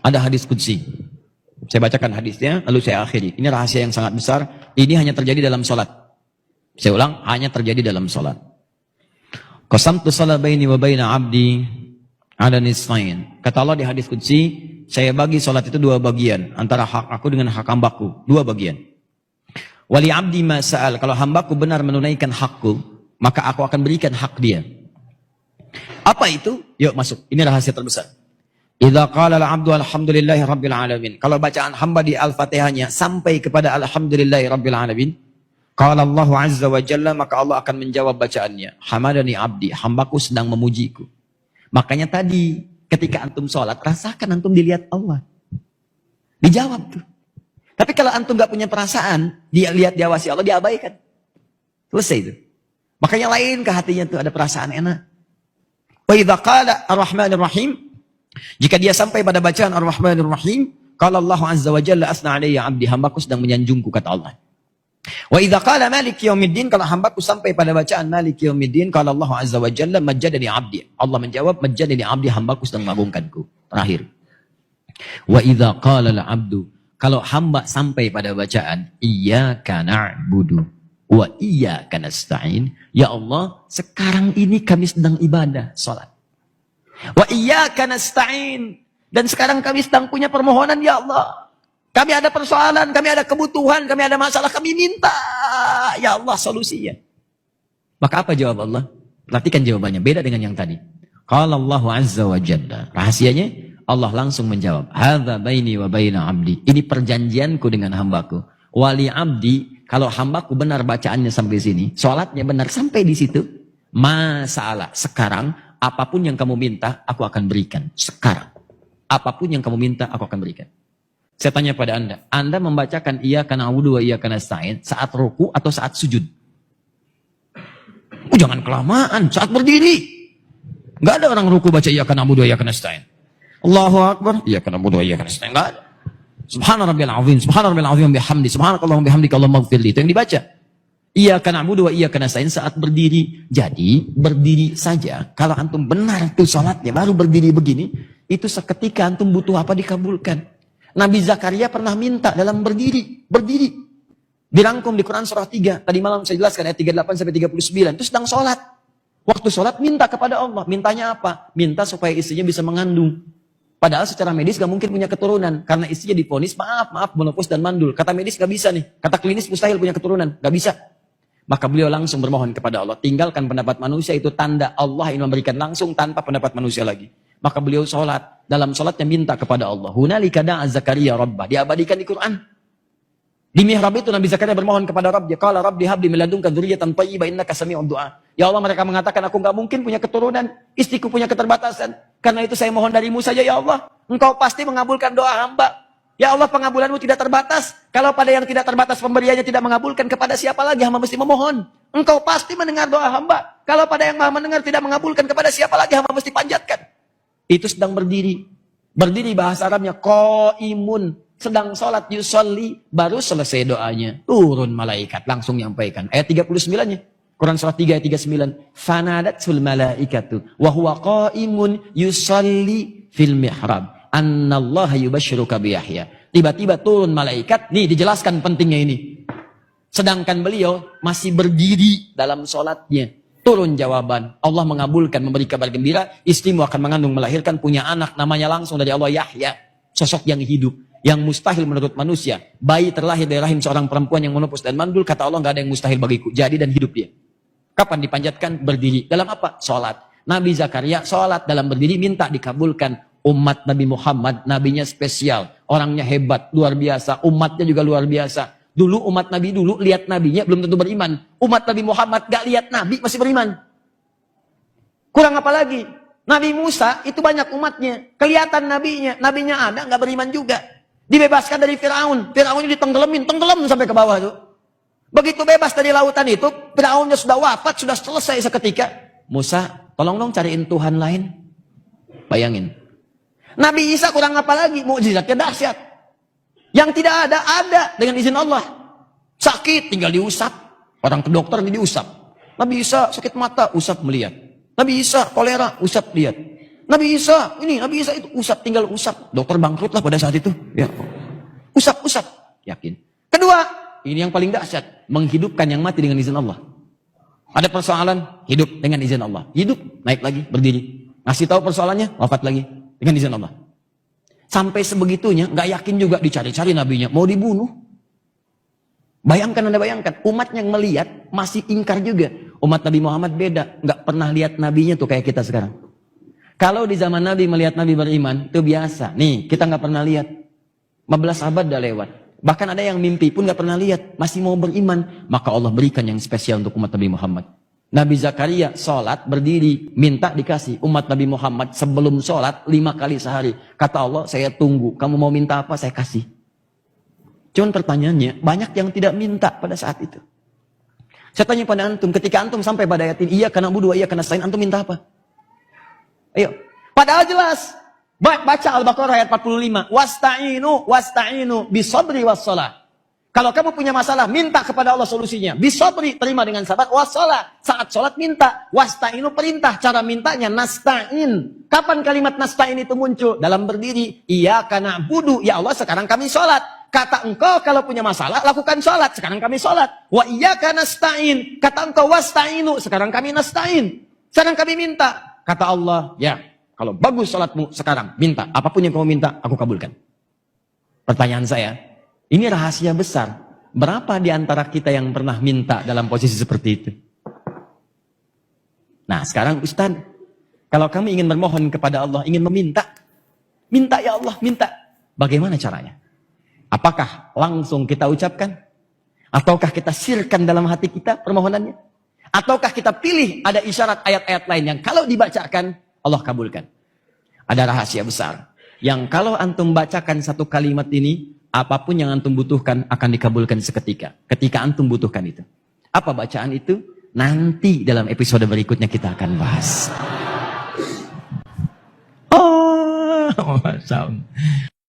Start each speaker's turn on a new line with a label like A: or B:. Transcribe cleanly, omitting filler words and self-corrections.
A: Ada hadis qudsi. Saya bacakan hadisnya, lalu saya akhiri. Ini rahasia yang sangat besar. Ini hanya terjadi dalam sholat. Saya ulang, hanya terjadi dalam sholat. Qasamtu shalah baini wa baina abdi ala nisfain. Kata Allah di hadis qudsi, saya bagi sholat itu dua bagian. Antara hak aku dengan hak hambaku. Dua bagian. Wali abdi ma sa'al. Kalau hambaku benar menunaikan hakku, maka aku akan berikan hak dia. Apa itu? Yuk masuk. Ini rahasia terbesar. Idza qala al-'abdu alhamdulillahi rabbil alamin. Kalau bacaan hamba di Al-Fatihahnya sampai kepada alhamdulillahi rabbil alamin, qala Allah azza wa jalla, maka Allah akan menjawab bacaannya. Hamadani abdi, hambaku sedang memujiku. Makanya tadi ketika antum sholat, rasakan antum dilihat Allah. Dijawab tuh. Tapi kalau antum gak punya perasaan, dia lihat diawasi Allah, diabaikan. Selesai itu. Makanya lain ke hatinya tuh ada perasaan enak. Wa idza qala ar-rahmanir rahim, jika dia sampai pada bacaan ar-rahmanir rahim, qala Allah azza wa jalla asna alayya abdi, hambaku sedang menyanjungku, kata Allah. Wa idza qala maliki yaumiddin, kalau hambaku sampai pada bacaan maliki yaumiddin, qala Allah azza wa jalla majjadani abdi, Allah menjawab majjadani abdi, hambaku sedang mengagungkanku. Terakhir. Wa idza qala al-abdu, kalau hamba sampai pada bacaan iyyaka na'budu wa iyyaka nasta'in, ya Allah, sekarang ini kami sedang ibadah, salat. Wa iyyaka nasta'in, dan sekarang kami sedang punya permohonan, ya Allah. Kami ada persoalan, kami ada kebutuhan, kami ada masalah, kami minta, ya Allah, solusinya. Maka apa jawab Allah? Perhatikan jawabannya, beda dengan yang tadi. Qala Allahu azza wa jalla, rahasianya Allah langsung menjawab, hadza baini wa baina abdi, ini perjanjianku dengan hambaku. Wali abdi, kalau hambaku benar bacaannya sampai sini, sholatnya benar sampai di situ, masalah sekarang apapun yang kamu minta aku akan berikan. Sekarang apapun yang kamu minta aku akan berikan. Saya tanya pada Anda membacakan iyyaka na'budu wa iyyaka nasta'in saat ruku atau saat sujud? Jangan kelamaan, saat berdiri. Enggak ada orang ruku baca iyyaka na'budu wa iyyaka nasta'in. Allahu akbar, iyyaka na'budu wa iyyaka nasta'in. Enggak ada. Subhana rabbiyal azim, subhana rabbiyal azim bihamdi, subhanakallahumma bihamdika Allahumma ighfirli. Itu yang dibaca. Iyyaka na'budu wa iyyaka nasta'in saat berdiri. Jadi, berdiri saja. Kalau antum benar tuh salatnya, baru berdiri begini, itu seketika antum butuh apa dikabulkan. Nabi Zakaria pernah minta dalam berdiri. Dirangkum di Quran surah 3. Tadi malam saya jelaskan ayat 38 sampai 39. Itu sedang sholat. Waktu sholat minta kepada Allah. Mintanya apa? Minta supaya istrinya bisa mengandung. Padahal secara medis gak mungkin punya keturunan. Karena istrinya divonis, maaf, menopause dan mandul. Kata medis gak bisa nih. Kata klinis mustahil punya keturunan. Gak bisa. Maka beliau langsung bermohon kepada Allah. Tinggalkan pendapat manusia, itu tanda Allah ingin memberikan langsung tanpa pendapat manusia lagi. Maka beliau sholat. Dalam sholatnya minta kepada Allah. Hunalika da'a Zakaria Rabbah. Diabadikan di Quran. Di mihrab itu Nabi Zakaria bermohon kepada Rabbnya. Qala Rabbi habli min ladunka dzurriyyatan thayyibah innaka sami'ud du'a. Ya Allah, mereka mengatakan aku enggak mungkin punya keturunan. Istriku punya keterbatasan. Karena itu saya mohon darimu saja ya Allah. Engkau pasti mengabulkan doa hamba. Ya Allah, pengabulanmu tidak terbatas. Kalau pada yang tidak terbatas pemberiannya tidak mengabulkan, kepada siapa lagi hamba mesti memohon? Engkau pasti mendengar doa hamba. Kalau pada yang maha mendengar tidak mengabulkan, kepada siapa lagi hamba mesti panjatkan? Itu sedang berdiri. Berdiri bahasa Arabnya qaimun, sedang sholat yusolli, baru selesai doanya. Turun malaikat langsung nyampaikan. Ayat 39-nya. Quran surah 3 ayat 39. Fanadatsul malaikatu wa huwa qaimun yusolli fil mihrab. Annallaha yubashshiruka bi Yahya. Tiba-tiba turun malaikat, nih dijelaskan pentingnya ini. Sedangkan beliau masih berdiri dalam sholatnya. Turun jawaban, Allah mengabulkan, memberi kabar gembira, istrimu akan mengandung, melahirkan, punya anak, namanya langsung dari Allah Yahya. Sosok yang hidup, yang mustahil menurut manusia. Bayi terlahir dari rahim seorang perempuan yang menopause dan mandul, kata Allah, gak ada yang mustahil bagiku. Jadi dan hidup dia. Kapan dipanjatkan? Berdiri. Dalam apa? Sholat. Nabi Zakaria sholat dalam berdiri, minta dikabulkan. Umat Nabi Muhammad, nabinya spesial. Orangnya hebat, luar biasa. Umatnya juga luar biasa. Dulu umat Nabi dulu, lihat nabinya belum tentu beriman. Umat Nabi Muhammad gak lihat nabi masih beriman. Kurang apa lagi? Nabi Musa itu banyak umatnya. Kelihatan nabinya ada gak beriman juga. Dibebaskan dari Firaun. Firaunnya ditenggelamin, tenggelam sampai ke bawah tuh. Begitu bebas dari lautan itu, Firaunnya sudah wafat, sudah selesai seketika. Musa, tolong dong cariin Tuhan lain. Bayangin. Nabi Isa kurang apa lagi? Mukjizatnya dahsyat. Yang tidak ada dengan izin Allah. Sakit tinggal diusap. Orang ke dokter ini diusap. Nabi Isa sakit mata, usap melihat. Nabi Isa kolera, usap lihat. Nabi Isa, ini Nabi Isa itu usap, tinggal usap. Dokter bangkrut lah pada saat itu. Ya. Usap, yakin. Kedua, ini yang paling dahsyat, menghidupkan yang mati dengan izin Allah. Ada persoalan, hidup dengan izin Allah. Hidup, naik lagi, berdiri. Ngasih tahu persoalannya, wafat lagi dengan izin Allah. Sampai sebegitunya, nggak yakin juga, dicari-cari nabinya, mau dibunuh. Bayangkan, Anda bayangkan, umat yang melihat masih ingkar juga. Umat Nabi Muhammad beda, nggak pernah lihat nabinya tuh kayak kita sekarang. Kalau di zaman Nabi melihat Nabi beriman, itu biasa. Nih, kita nggak pernah lihat. 15 abad udah lewat. Bahkan ada yang mimpi pun nggak pernah lihat, masih mau beriman. Maka Allah berikan yang spesial untuk umat Nabi Muhammad. Nabi Zakaria sholat, berdiri, minta dikasih. Umat Nabi Muhammad sebelum sholat 5 kali sehari. Kata Allah, saya tunggu. Kamu mau minta apa, saya kasih. Cuman pertanyaannya, banyak yang tidak minta pada saat itu. Saya tanya pada antum, ketika antum sampai pada ayat ini, iya karena budu, iya karena stain, antum minta apa? Ayo. Padahal jelas. Baca Al-Baqarah ayat 45. Wasta'inu bisabri wassalah. Kalau kamu punya masalah, minta kepada Allah solusinya. Bisabri, terima dengan sabar. Wassalah, saat sholat minta. Wasta'inu, perintah. Cara mintanya nasta'in. Kapan kalimat nasta'in itu muncul? Dalam berdiri. Iyyaka na'budu, ya Allah sekarang kami sholat. Kata engkau kalau punya masalah, lakukan sholat. Sekarang kami sholat. Wa iyyaka nasta'in. Kata engkau wasta'inu. Sekarang kami nasta'in. Sekarang kami minta. Kata Allah, ya kalau bagus sholatmu sekarang, minta. Apapun yang kamu minta, aku kabulkan. Pertanyaan saya, ini rahasia besar. Berapa di antara kita yang pernah minta dalam posisi seperti itu? Nah sekarang Ustaz, kalau kami ingin bermohon kepada Allah, ingin meminta. Minta ya Allah, minta. Bagaimana caranya? Apakah langsung kita ucapkan? Ataukah kita sirkan dalam hati kita permohonannya? Ataukah kita pilih ada isyarat ayat-ayat lain yang kalau dibacakan, Allah kabulkan? Ada rahasia besar. Yang kalau antum bacakan satu kalimat ini, apapun yang antum butuhkan akan dikabulkan seketika. Ketika antum butuhkan itu. Apa bacaan itu? Nanti dalam episode berikutnya kita akan bahas. Oh,